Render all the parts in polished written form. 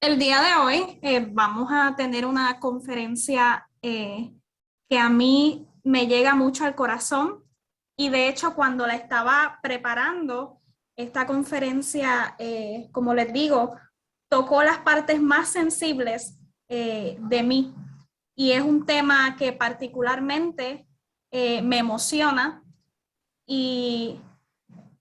El día de hoy vamos a tener una conferencia que a mí me llega mucho al corazón y de hecho cuando la estaba preparando, esta conferencia, como les digo, tocó las partes más sensibles de mí y es un tema que particularmente me emociona y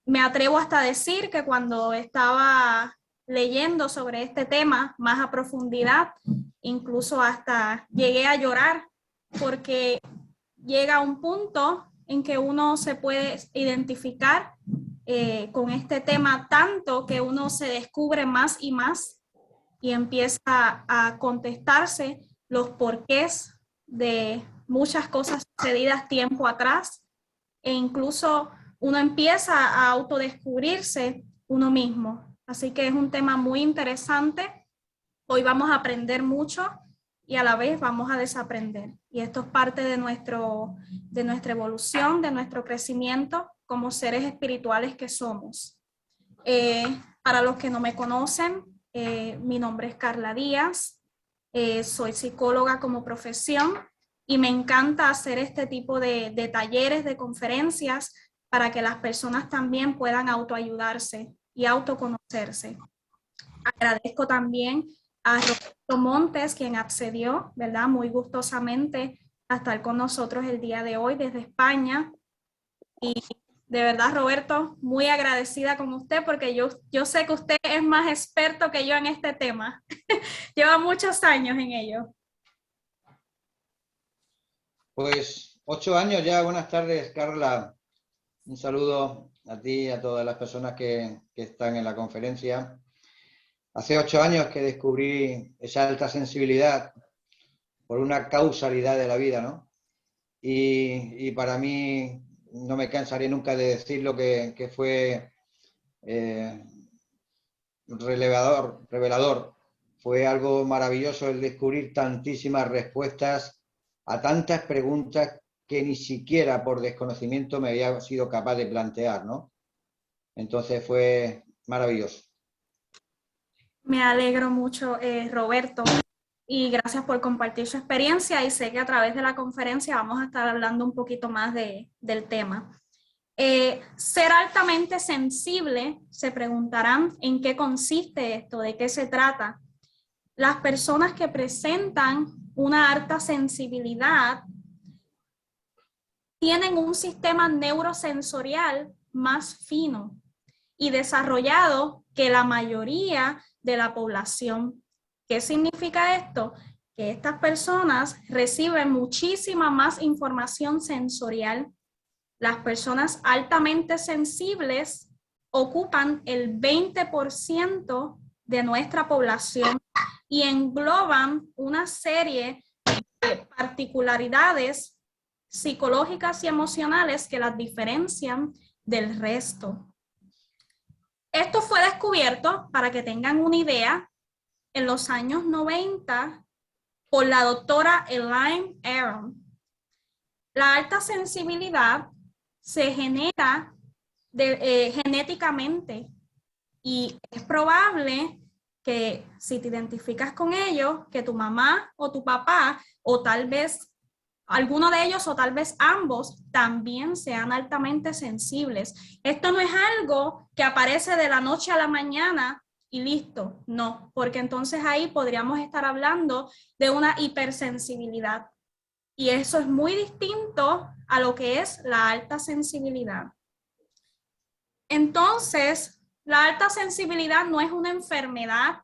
me atrevo hasta a decir que cuando estaba leyendo sobre este tema más a profundidad, incluso hasta llegué a llorar porque llega un punto en que uno se puede identificar con este tema tanto que uno se descubre más y más y empieza a contestarse los porqués de muchas cosas sucedidas tiempo atrás e incluso uno empieza a autodescubrirse uno mismo. Así que es un tema muy interesante. Hoy vamos a aprender mucho y a la vez vamos a desaprender. Y esto es parte de nuestra evolución, de nuestro crecimiento como seres espirituales que somos. Para los que no me conocen, mi nombre es Carla Díaz, soy psicóloga como profesión y me encanta hacer este tipo de talleres, de conferencias, para que las personas también puedan autoayudarse y autoconocerse. Agradezco también a Roberto Montes, quien accedió, ¿verdad? Muy gustosamente a estar con nosotros el día de hoy desde España. Y de verdad, Roberto, muy agradecida con usted porque yo sé que usted es más experto que yo en este tema. Lleva muchos años en ello. Pues 8 años ya. Buenas tardes, Carla. Un saludo a ti y a todas las personas que están en la conferencia. Hace 8 años que descubrí esa alta sensibilidad por una causalidad de la vida, ¿no? Y para mí, no me cansaré nunca de decirlo, que fue eh, revelador. Fue algo maravilloso el descubrir tantísimas respuestas a tantas preguntas que ni siquiera por desconocimiento me había sido capaz de plantear, ¿no? Entonces fue maravilloso. Me alegro mucho, Roberto, y gracias por compartir su experiencia y sé que a través de la conferencia vamos a estar hablando un poquito más del tema. Ser altamente sensible, se preguntarán en qué consiste esto, de qué se trata. Las personas que presentan una alta sensibilidad tienen un sistema neurosensorial más fino y desarrollado que la mayoría de la población. ¿Qué significa esto? Que estas personas reciben muchísima más información sensorial. Las personas altamente sensibles ocupan el 20% de nuestra población y engloban una serie de particularidades psicológicas y emocionales que las diferencian del resto. Esto fue descubierto, para que tengan una idea, en los años 90 por la doctora Elaine Aron. La alta sensibilidad se genera genéticamente y es probable que si te identificas con ellos, que tu mamá o tu papá o tal vez alguno de ellos o tal vez ambos también sean altamente sensibles. Esto no es algo que aparece de la noche a la mañana y listo, no, porque entonces ahí podríamos estar hablando de una hipersensibilidad y eso es muy distinto a lo que es la alta sensibilidad. Entonces, la alta sensibilidad no es una enfermedad.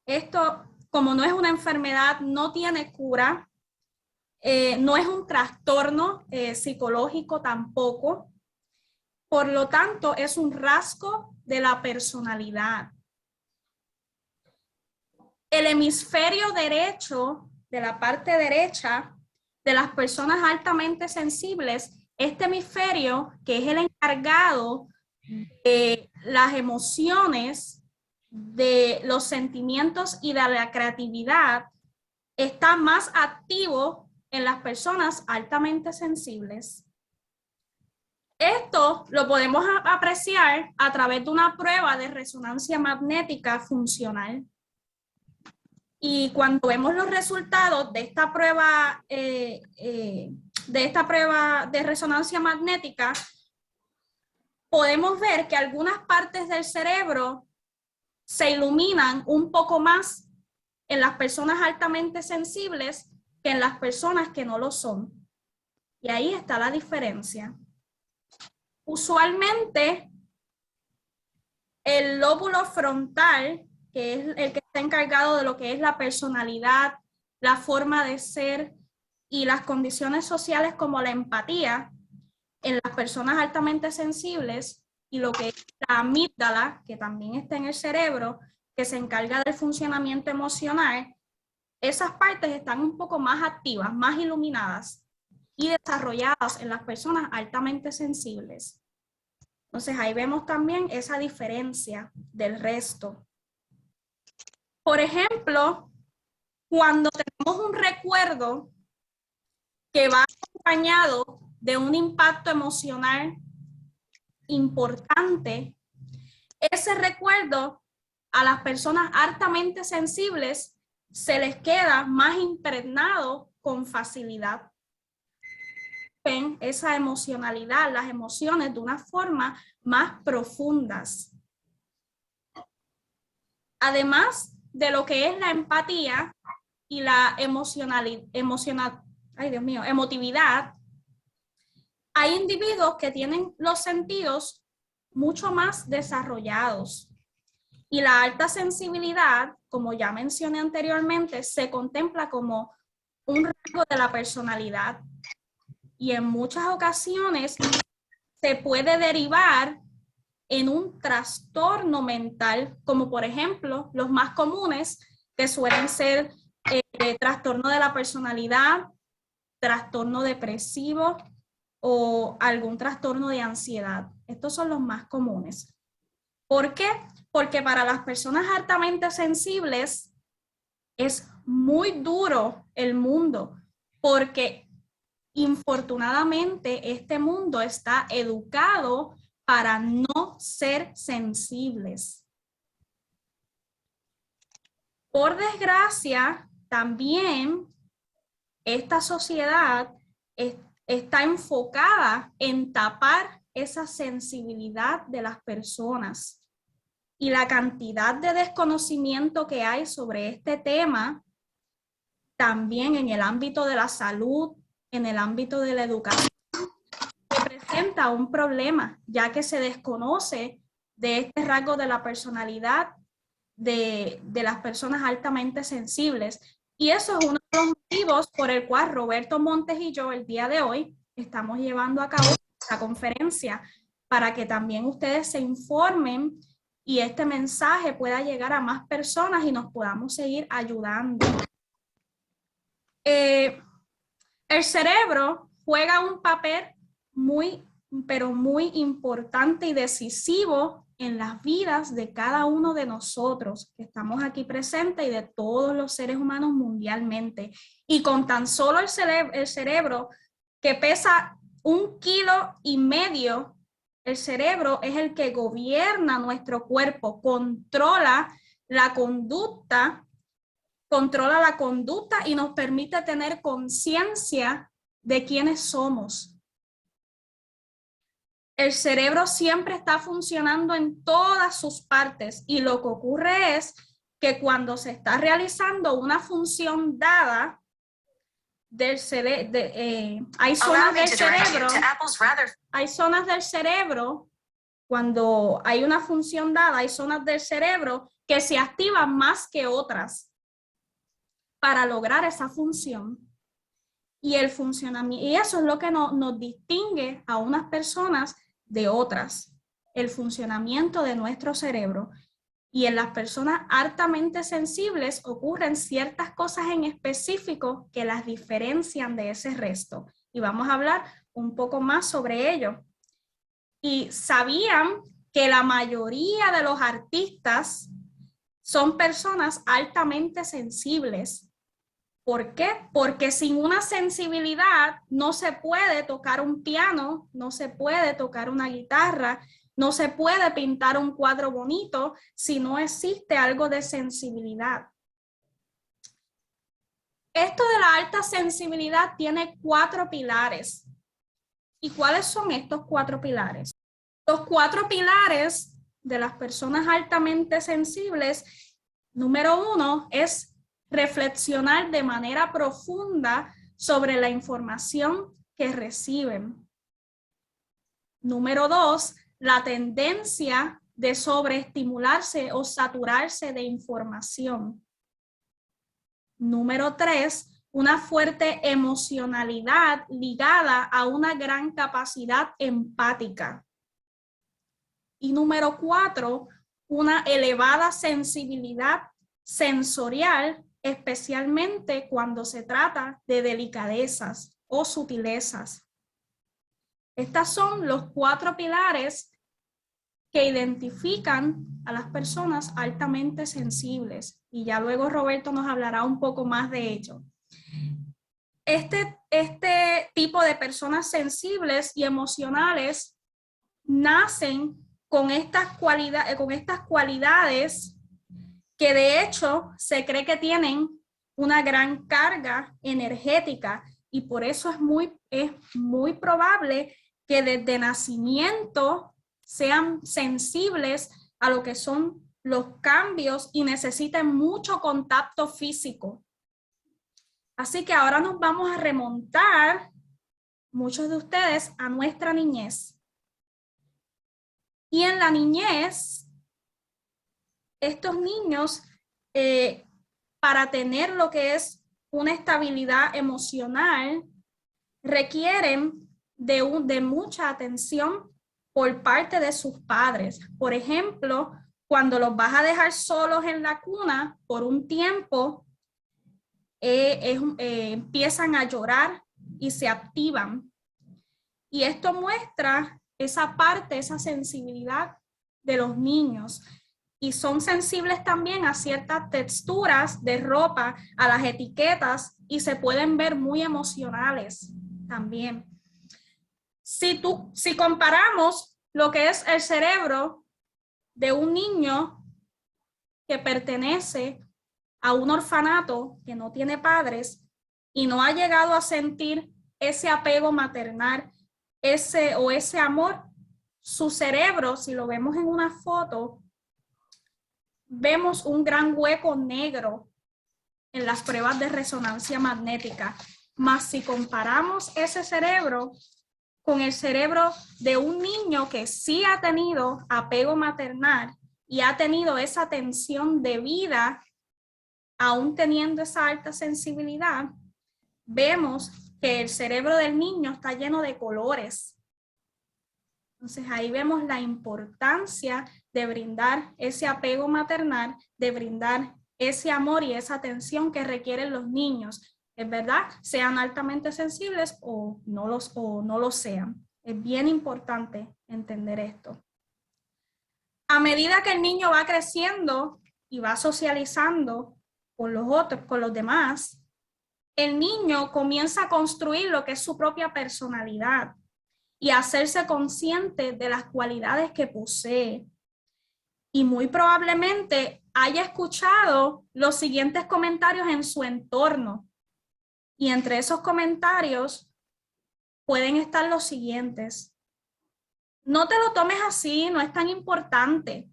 Esto, como no es una enfermedad, no tiene cura. No es un trastorno psicológico tampoco. Por lo tanto, es un rasgo de la personalidad. El hemisferio derecho, de la parte derecha, de las personas altamente sensibles, este hemisferio, que es el encargado de las emociones, de los sentimientos y de la creatividad, está más activo en las personas altamente sensibles. Esto lo podemos apreciar a través de una prueba de resonancia magnética funcional. Y cuando vemos los resultados de esta prueba de resonancia magnética, podemos ver que algunas partes del cerebro se iluminan un poco más en las personas altamente sensibles que en las personas que no lo son. Y ahí está la diferencia. Usualmente, el lóbulo frontal, que es el que está encargado de lo que es la personalidad, la forma de ser y las condiciones sociales como la empatía, en las personas altamente sensibles, y lo que es la amígdala, que también está en el cerebro, que se encarga del funcionamiento emocional, esas partes están un poco más activas, más iluminadas y desarrolladas en las personas altamente sensibles. Entonces ahí vemos también esa diferencia del resto. Por ejemplo, cuando tenemos un recuerdo que va acompañado de un impacto emocional importante, ese recuerdo a las personas altamente sensibles se les queda más impregnado con facilidad. Ven esa emocionalidad, las emociones de una forma más profundas. Además de lo que es la empatía y la emotividad, hay individuos que tienen los sentidos mucho más desarrollados. Y la alta sensibilidad, como ya mencioné anteriormente, se contempla como un rasgo de la personalidad. Y en muchas ocasiones se puede derivar en un trastorno mental, como por ejemplo los más comunes, que suelen ser trastorno de la personalidad, trastorno depresivo o algún trastorno de ansiedad. Estos son los más comunes. ¿Por qué? Porque para las personas altamente sensibles es muy duro el mundo, porque infortunadamente este mundo está educado para no ser sensibles. Por desgracia, también esta sociedad está enfocada en tapar esa sensibilidad de las personas. Y la cantidad de desconocimiento que hay sobre este tema, también en el ámbito de la salud, en el ámbito de la educación, representa un problema, ya que se desconoce de este rasgo de la personalidad de las personas altamente sensibles. Y eso es uno de los motivos por el cual Roberto Montes y yo el día de hoy estamos llevando a cabo esta conferencia, para que también ustedes se informen y este mensaje pueda llegar a más personas y nos podamos seguir ayudando. El cerebro juega un papel muy importante y decisivo en las vidas de cada uno de nosotros que estamos aquí presentes y de todos los seres humanos mundialmente. Y con tan solo el cerebro que pesa 1,5 kilos, el cerebro es el que gobierna nuestro cuerpo, controla la conducta y nos permite tener conciencia de quiénes somos. El cerebro siempre está funcionando en todas sus partes, y lo que ocurre es que cuando se está realizando una función dada hay zonas del cerebro, cuando hay una función dada, hay zonas del cerebro que se activan más que otras para lograr esa función. Y el funcionamiento, y eso es lo que nos distingue a unas personas de otras, el funcionamiento de nuestro cerebro. Y en las personas altamente sensibles ocurren ciertas cosas en específico que las diferencian de ese resto. Y vamos a hablar un poco más sobre ello. Y sabían que la mayoría de los artistas son personas altamente sensibles. ¿Por qué? Porque sin una sensibilidad no se puede tocar un piano, no se puede tocar una guitarra, no se puede pintar un cuadro bonito si no existe algo de sensibilidad. Esto de la alta sensibilidad tiene 4 pilares. ¿Y cuáles son estos 4 pilares? Los 4 pilares de las personas altamente sensibles, número 1, es reflexionar de manera profunda sobre la información que reciben. Número 2, la tendencia de sobreestimularse o saturarse de información. Número 3, una fuerte emocionalidad ligada a una gran capacidad empática. Y número 4, una elevada sensibilidad sensorial, especialmente cuando se trata de delicadezas o sutilezas. Estos son los 4 pilares que identifican a las personas altamente sensibles. Y ya luego Roberto nos hablará un poco más de ello. Este tipo de personas sensibles y emocionales nacen con estas cualidades que de hecho se cree que tienen una gran carga energética y por eso es muy probable que desde nacimiento sean sensibles a lo que son los cambios y necesiten mucho contacto físico. Así que ahora nos vamos a remontar, muchos de ustedes, a nuestra niñez. Y en la niñez, estos niños, para tener lo que es una estabilidad emocional, requieren de mucha atención por parte de sus padres. Por ejemplo, cuando los vas a dejar solos en la cuna por un tiempo, empiezan a llorar y se activan. Y esto muestra esa parte, esa sensibilidad de los niños. Y son sensibles también a ciertas texturas de ropa, a las etiquetas, y se pueden ver muy emocionales también. Si comparamos lo que es el cerebro de un niño que pertenece a un orfanato que no tiene padres y no ha llegado a sentir ese apego maternal, ese amor, su cerebro, si lo vemos en una foto, vemos un gran hueco negro en las pruebas de resonancia magnética. Mas si comparamos ese cerebro con el cerebro de un niño que sí ha tenido apego maternal y ha tenido esa atención debida, aún teniendo esa alta sensibilidad, vemos que el cerebro del niño está lleno de colores. Entonces ahí vemos la importancia de brindar ese apego maternal, de brindar ese amor y esa atención que requieren los niños. Es verdad, sean altamente sensibles o no lo sean. Es bien importante entender esto. A medida que el niño va creciendo y va socializando con los otros, con los demás, el niño comienza a construir lo que es su propia personalidad y a hacerse consciente de las cualidades que posee. Y muy probablemente haya escuchado los siguientes comentarios en su entorno. Y entre esos comentarios pueden estar los siguientes. No te lo tomes así, no es tan importante.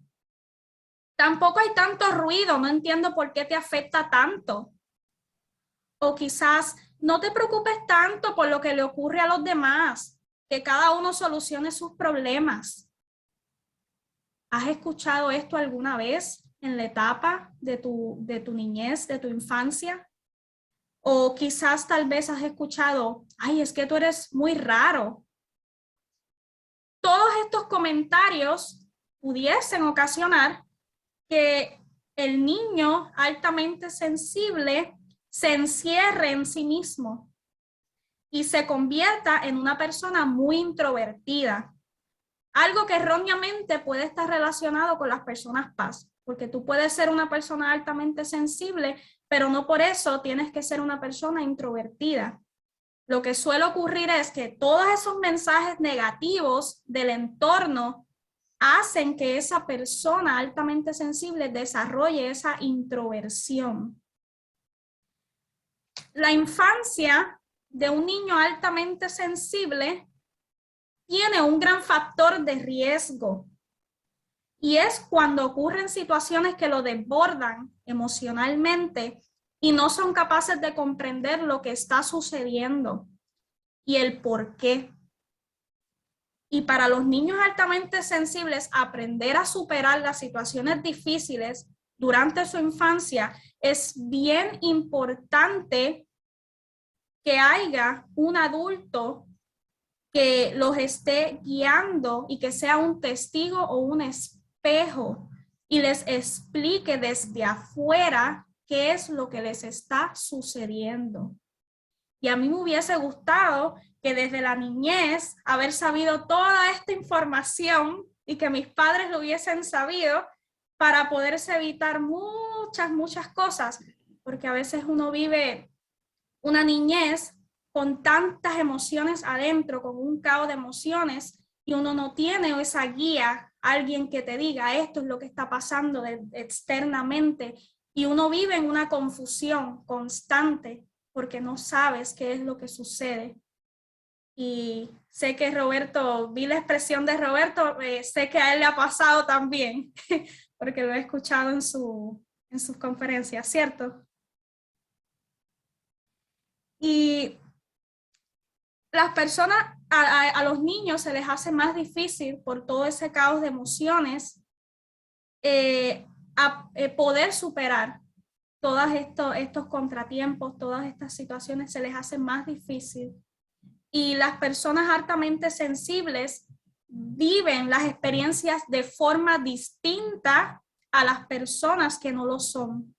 Tampoco hay tanto ruido, no entiendo por qué te afecta tanto. O quizás no te preocupes tanto por lo que le ocurre a los demás, que cada uno solucione sus problemas. ¿Has escuchado esto alguna vez en la etapa de tu niñez, de tu infancia? O quizás tal vez has escuchado, ay, es que tú eres muy raro. Todos estos comentarios pudiesen ocasionar que el niño altamente sensible se encierre en sí mismo y se convierta en una persona muy introvertida. Algo que erróneamente puede estar relacionado con las personas paz, porque tú puedes ser una persona altamente sensible, pero no por eso tienes que ser una persona introvertida. Lo que suele ocurrir es que todos esos mensajes negativos del entorno hacen que esa persona altamente sensible desarrolle esa introversión. La infancia de un niño altamente sensible tiene un gran factor de riesgo y es cuando ocurren situaciones que lo desbordan emocionalmente y no son capaces de comprender lo que está sucediendo y el por qué. Y para los niños altamente sensibles, aprender a superar las situaciones difíciles durante su infancia es bien importante que haya un adulto que los esté guiando y que sea un testigo o un espejo y les explique desde afuera qué es lo que les está sucediendo. Y a mí me hubiese gustado que desde la niñez haber sabido toda esta información y que mis padres lo hubiesen sabido para poderse evitar muchas cosas, porque a veces uno vive una niñez con tantas emociones adentro, con un caos de emociones, y uno no tiene esa guía, alguien que te diga esto es lo que está pasando externamente, y uno vive en una confusión constante porque no sabes qué es lo que sucede. Y sé que Roberto, vi la expresión de Roberto, sé que a él le ha pasado también, porque lo he escuchado en sus conferencias, ¿cierto? Y las personas, a los niños se les hace más difícil por todo ese caos de emociones poder superar todos estos contratiempos, todas estas situaciones se les hace más difícil. Y las personas altamente sensibles viven las experiencias de forma distinta a las personas que no lo son.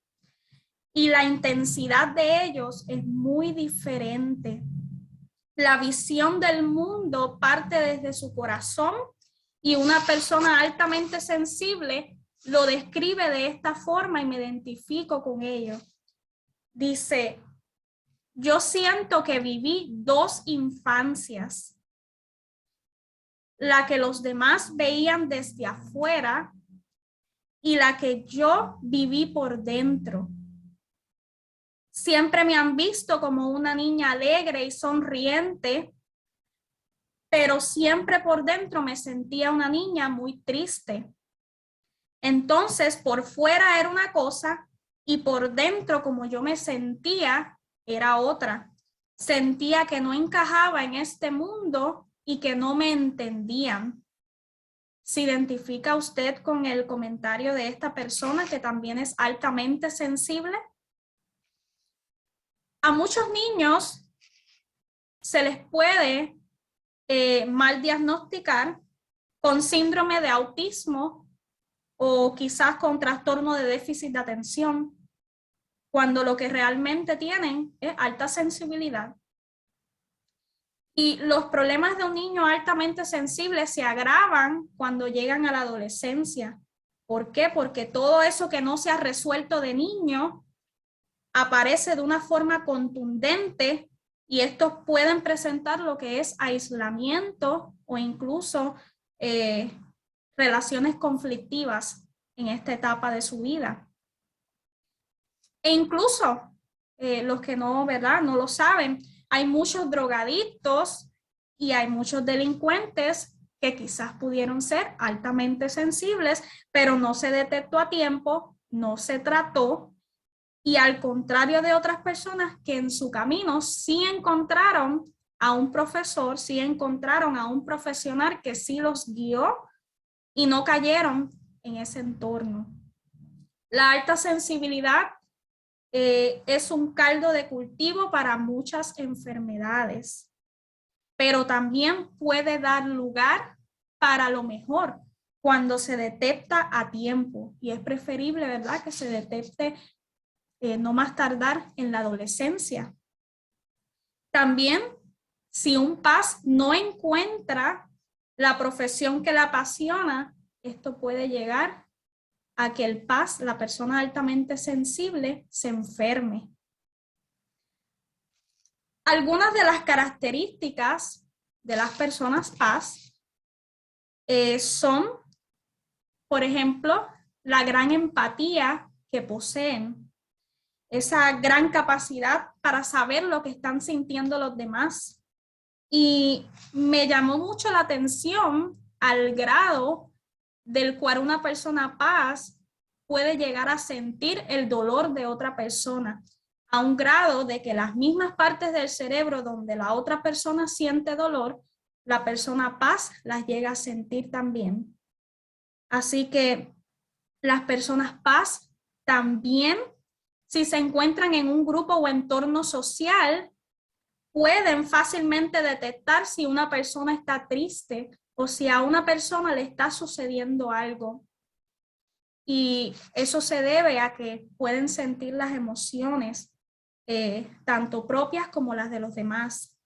Y la intensidad de ellos es muy diferente. La visión del mundo parte desde su corazón y una persona altamente sensible lo describe de esta forma y me identifico con ello. Dice, yo siento que viví dos infancias, la que los demás veían desde afuera y la que yo viví por dentro. Siempre me han visto como una niña alegre y sonriente, pero siempre por dentro me sentía una niña muy triste. Entonces, por fuera era una cosa y por dentro, como yo me sentía, era otra. Sentía que no encajaba en este mundo y que no me entendían. ¿Se identifica usted con el comentario de esta persona que también es altamente sensible? A muchos niños se les puede mal diagnosticar con síndrome de autismo o quizás con trastorno de déficit de atención, cuando lo que realmente tienen es alta sensibilidad. Y los problemas de un niño altamente sensible se agravan cuando llegan a la adolescencia. ¿Por qué? Porque todo eso que no se ha resuelto de niño aparece de una forma contundente y estos pueden presentar lo que es aislamiento o incluso relaciones conflictivas en esta etapa de su vida. E incluso los que no, ¿verdad? No lo saben, hay muchos drogadictos y hay muchos delincuentes que quizás pudieron ser altamente sensibles, pero no se detectó a tiempo, no se trató, y al contrario de otras personas que en su camino sí encontraron a un profesor, sí encontraron a un profesional que sí los guió y no cayeron en ese entorno. La alta sensibilidad es un caldo de cultivo para muchas enfermedades, pero también puede dar lugar para lo mejor cuando se detecta a tiempo, y es preferible, ¿verdad?, que se detecte no más tardar en la adolescencia. También, si un PAS no encuentra la profesión que le apasiona, esto puede llegar a que el PAS, la persona altamente sensible, se enferme. Algunas de las características de las personas PAS son, por ejemplo, la gran empatía que poseen. esa gran capacidad para saber lo que están sintiendo los demás. Y me llamó mucho la atención al grado del cual una persona paz puede llegar a sentir el dolor de otra persona, a un grado de que las mismas partes del cerebro donde la otra persona siente dolor, la persona paz las llega a sentir también. Así que las personas paz también, si se encuentran en un grupo o entorno social, pueden fácilmente detectar si una persona está triste o si a una persona le está sucediendo algo. Y eso se debe a que pueden sentir las emociones, tanto propias como las de los demás.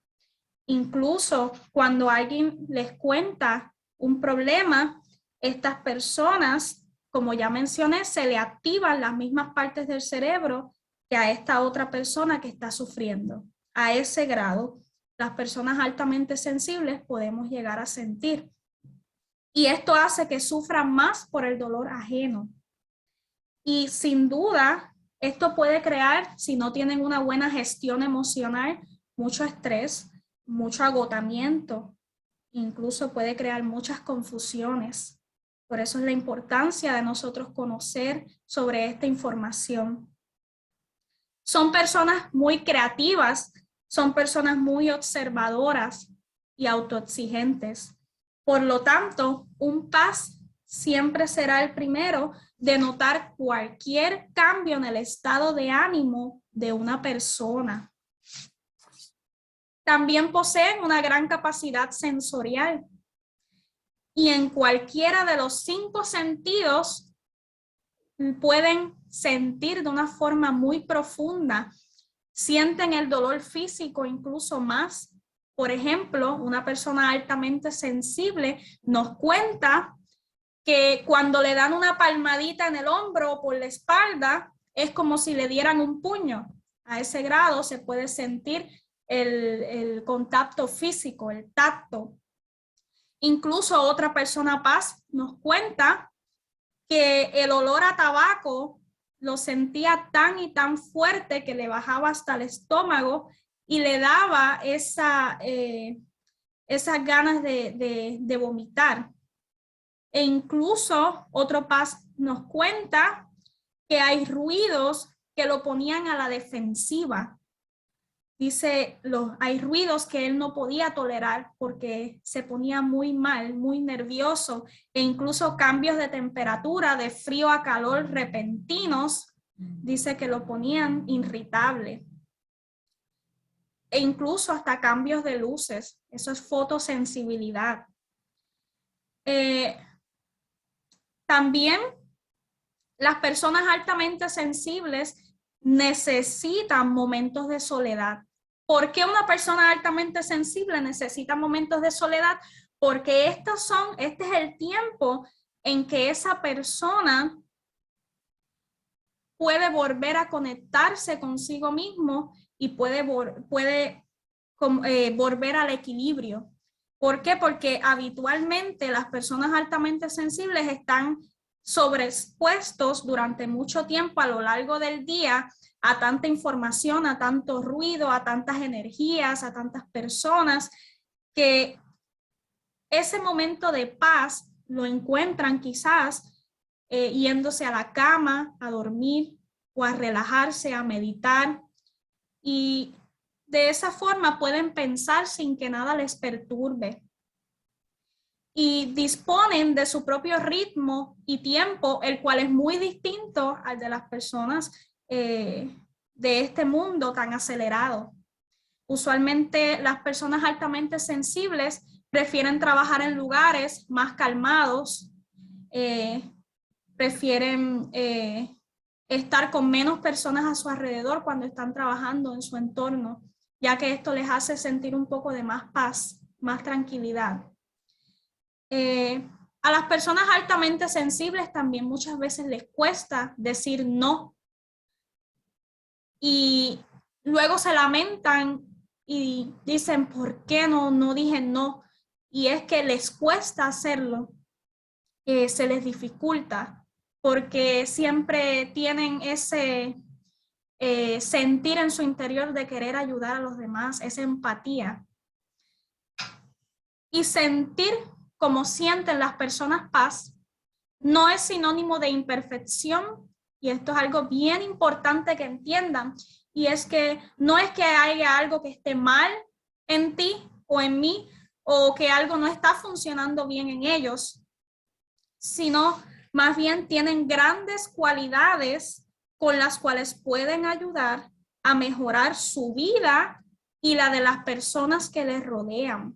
Incluso cuando alguien les cuenta un problema, estas personas, como ya mencioné, se le activan las mismas partes del cerebro que a esta otra persona que está sufriendo. A ese grado, las personas altamente sensibles podemos llegar a sentir. Y esto hace que sufran más por el dolor ajeno. Y sin duda, esto puede crear, si no tienen una buena gestión emocional, mucho estrés, mucho agotamiento, incluso puede crear muchas confusiones. Por eso es la importancia de nosotros conocer sobre esta información. Son personas muy creativas, son personas muy observadoras y autoexigentes. Por lo tanto, un paz siempre será el primero de notar cualquier cambio en el estado de ánimo de una persona. También poseen una gran capacidad sensorial y en cualquiera de los 5 sentidos pueden sentir de una forma muy profunda, sienten el dolor físico incluso más. Por ejemplo, una persona altamente sensible nos cuenta que cuando le dan una palmadita en el hombro o por la espalda, es como si le dieran un puño. A ese grado se puede sentir el contacto físico, el tacto. Incluso otra persona paz nos cuenta que el olor a tabaco lo sentía tan y tan fuerte que le bajaba hasta el estómago y le daba esas ganas de vomitar. E incluso otro paz nos cuenta que hay ruidos que lo ponían a la defensiva. Dice, hay ruidos que él no podía tolerar porque se ponía muy mal, muy nervioso, e incluso cambios de temperatura, de frío a calor repentinos, dice que lo ponían irritable. E incluso hasta cambios de luces, eso es fotosensibilidad. También las personas altamente sensibles necesitan momentos de soledad. ¿Por qué una persona altamente sensible necesita momentos de soledad? Porque este es el tiempo en que esa persona puede volver a conectarse consigo mismo y puede volver al equilibrio. ¿Por qué? Porque habitualmente las personas altamente sensibles están sobreexpuestos durante mucho tiempo a lo largo del día a tanta información, a tanto ruido, a tantas energías, a tantas personas, que ese momento de paz lo encuentran quizás yéndose a la cama, a dormir o a relajarse, a meditar, y de esa forma pueden pensar sin que nada les perturbe. Y disponen de su propio ritmo y tiempo, el cual es muy distinto al de las personas de este mundo tan acelerado. Usualmente las personas altamente sensibles prefieren trabajar en lugares más calmados, prefieren estar con menos personas a su alrededor cuando están trabajando en su entorno, ya que esto les hace sentir un poco de más paz, más tranquilidad. A las personas altamente sensibles también muchas veces les cuesta decir no y luego se lamentan y dicen, ¿por qué no dije no? Y es que les cuesta hacerlo, se les dificulta porque siempre tienen ese sentir en su interior de querer ayudar a los demás, esa empatía. Y sentir como sienten las personas paz no es sinónimo de imperfección, y esto es algo bien importante que entiendan, y es que no es que haya algo que esté mal en ti o en mí, o que algo no está funcionando bien en ellos, sino más bien tienen grandes cualidades con las cuales pueden ayudar a mejorar su vida y la de las personas que les rodean.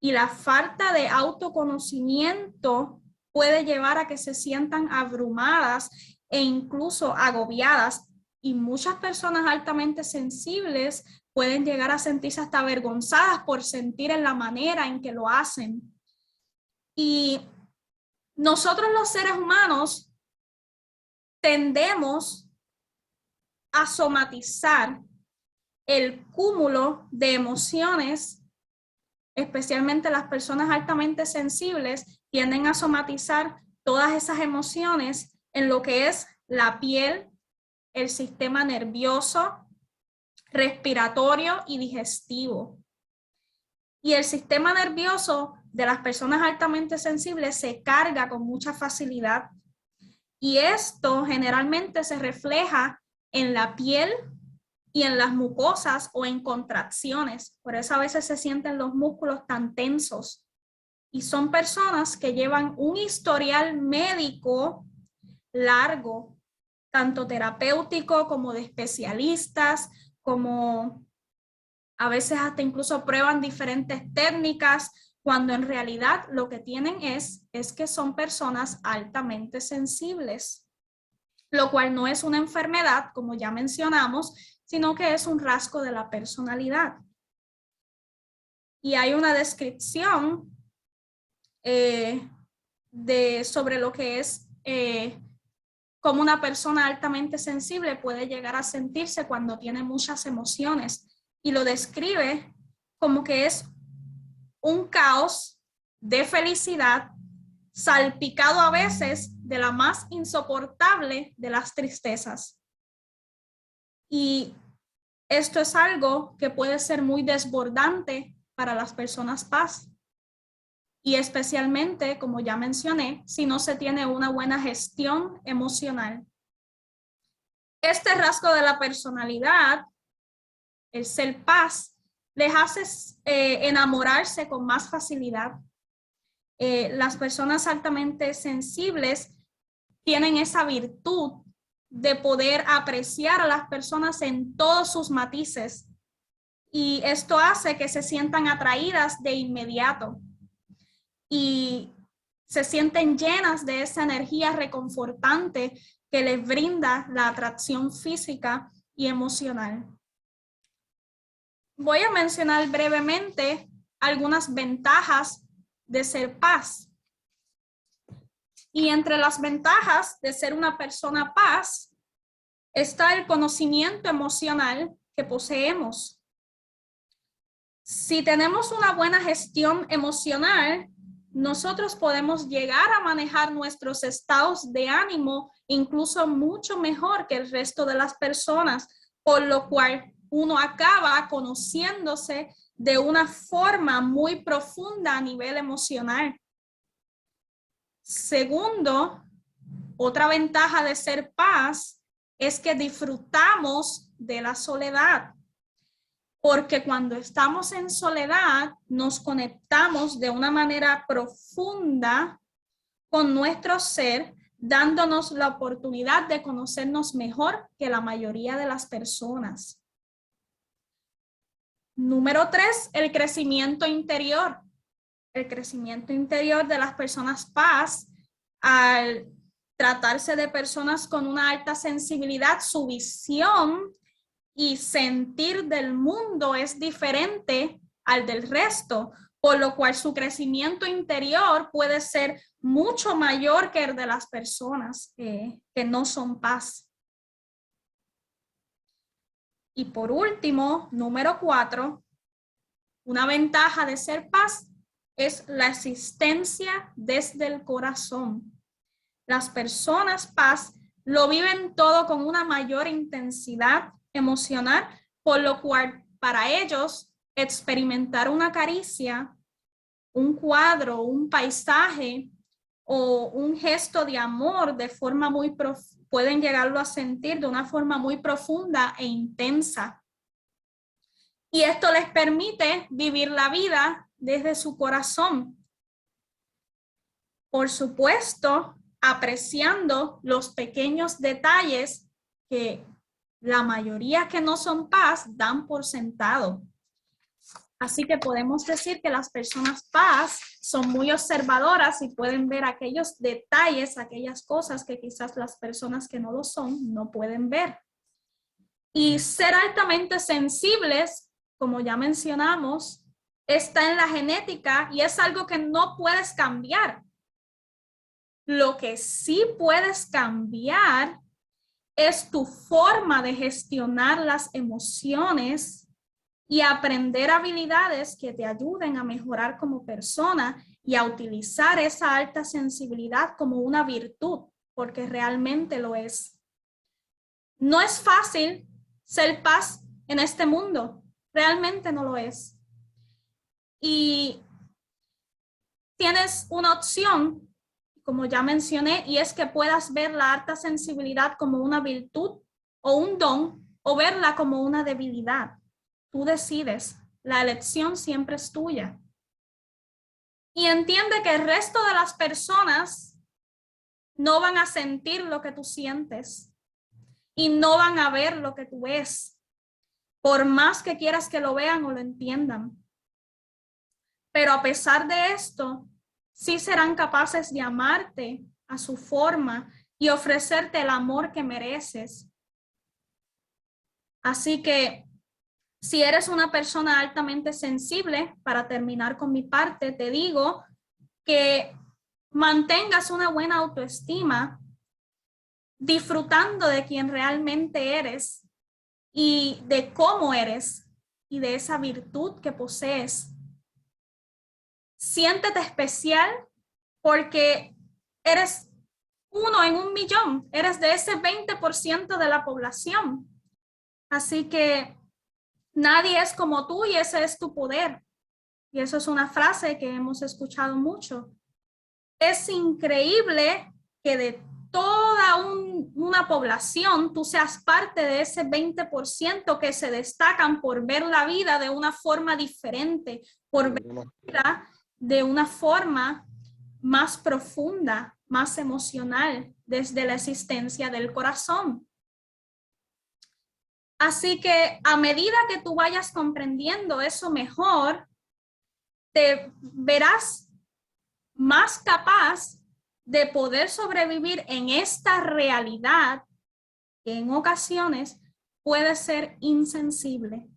Y la falta de autoconocimiento puede llevar a que se sientan abrumadas e incluso agobiadas. Y muchas personas altamente sensibles pueden llegar a sentirse hasta avergonzadas por sentir en la manera en que lo hacen. Y nosotros los seres humanos tendemos a somatizar el cúmulo de emociones, especialmente las personas altamente sensibles tienden a somatizar todas esas emociones en lo que es la piel, el sistema nervioso, respiratorio y digestivo. Y el sistema nervioso de las personas altamente sensibles se carga con mucha facilidad. Y esto generalmente se refleja en la piel y en las mucosas o en contracciones. Por eso a veces se sienten los músculos tan tensos. Y son personas que llevan un historial médico largo, tanto terapéutico como de especialistas, como a veces hasta incluso prueban diferentes técnicas, cuando en realidad lo que tienen es que son personas altamente sensibles, lo cual no es una enfermedad, como ya mencionamos, sino que es un rasgo de la personalidad. Y hay una descripción sobre lo que es cómo una persona altamente sensible puede llegar a sentirse cuando tiene muchas emociones, y lo describe como que es un caos de felicidad salpicado a veces de la más insoportable de las tristezas. Y esto es algo que puede ser muy desbordante para las personas paz. Y especialmente, como ya mencioné, si no se tiene una buena gestión emocional. Este rasgo de la personalidad, el ser paz, les hace enamorarse con más facilidad. Las personas altamente sensibles tienen esa virtud de poder apreciar a las personas en todos sus matices, y esto hace que se sientan atraídas de inmediato y se sienten llenas de esa energía reconfortante que les brinda la atracción física y emocional. Voy a mencionar brevemente algunas ventajas de ser paz. Y entre las ventajas de ser una persona paz está el conocimiento emocional que poseemos. Si tenemos una buena gestión emocional, nosotros podemos llegar a manejar nuestros estados de ánimo incluso mucho mejor que el resto de las personas, por lo cual uno acaba conociéndose de una forma muy profunda a nivel emocional. Segundo, otra ventaja de ser paz es que disfrutamos de la soledad, porque cuando estamos en soledad nos conectamos de una manera profunda con nuestro ser, dándonos la oportunidad de conocernos mejor que la mayoría de las personas. Número 3, el crecimiento interior. El crecimiento interior de las personas paz, al tratarse de personas con una alta sensibilidad, su visión y sentir del mundo es diferente al del resto, por lo cual su crecimiento interior puede ser mucho mayor que el de las personas que no son paz. Y por último, número 4, una ventaja de ser paz es la asistencia desde el corazón. Las personas paz lo viven todo con una mayor intensidad emocional, por lo cual para ellos experimentar una caricia, un cuadro, un paisaje o un gesto de amor de forma muy pueden llegarlo a sentir de una forma muy profunda e intensa. Y esto les permite vivir la vida desde su corazón. Por supuesto, apreciando los pequeños detalles que la mayoría que no son paz dan por sentado. Así que podemos decir que las personas paz son muy observadoras y pueden ver aquellos detalles, aquellas cosas que quizás las personas que no lo son no pueden ver. Y ser altamente sensibles, como ya mencionamos, está en la genética y es algo que no puedes cambiar. Lo que sí puedes cambiar es tu forma de gestionar las emociones y aprender habilidades que te ayuden a mejorar como persona y a utilizar esa alta sensibilidad como una virtud, porque realmente lo es. No es fácil ser paz en este mundo, realmente no lo es. Y tienes una opción, como ya mencioné, y es que puedas ver la alta sensibilidad como una virtud o un don, o verla como una debilidad. Tú decides, la elección siempre es tuya. Y entiende que el resto de las personas no van a sentir lo que tú sientes y no van a ver lo que tú ves, por más que quieras que lo vean o lo entiendan. Pero a pesar de esto, sí serán capaces de amarte a su forma y ofrecerte el amor que mereces. Así que si eres una persona altamente sensible, para terminar con mi parte, te digo que mantengas una buena autoestima, disfrutando de quien realmente eres y de cómo eres y de esa virtud que posees. Siéntete especial porque eres 1 en 1.000.000, eres de ese 20% de la población. Así que nadie es como tú y ese es tu poder. Y eso es una frase que hemos escuchado mucho. Es increíble que de toda una población tú seas parte de ese 20% que se destacan por ver la vida de una forma diferente, por ver la vida de una forma más profunda, más emocional, desde la existencia del corazón. Así que a medida que tú vayas comprendiendo eso mejor, te verás más capaz de poder sobrevivir en esta realidad que en ocasiones puede ser insensible.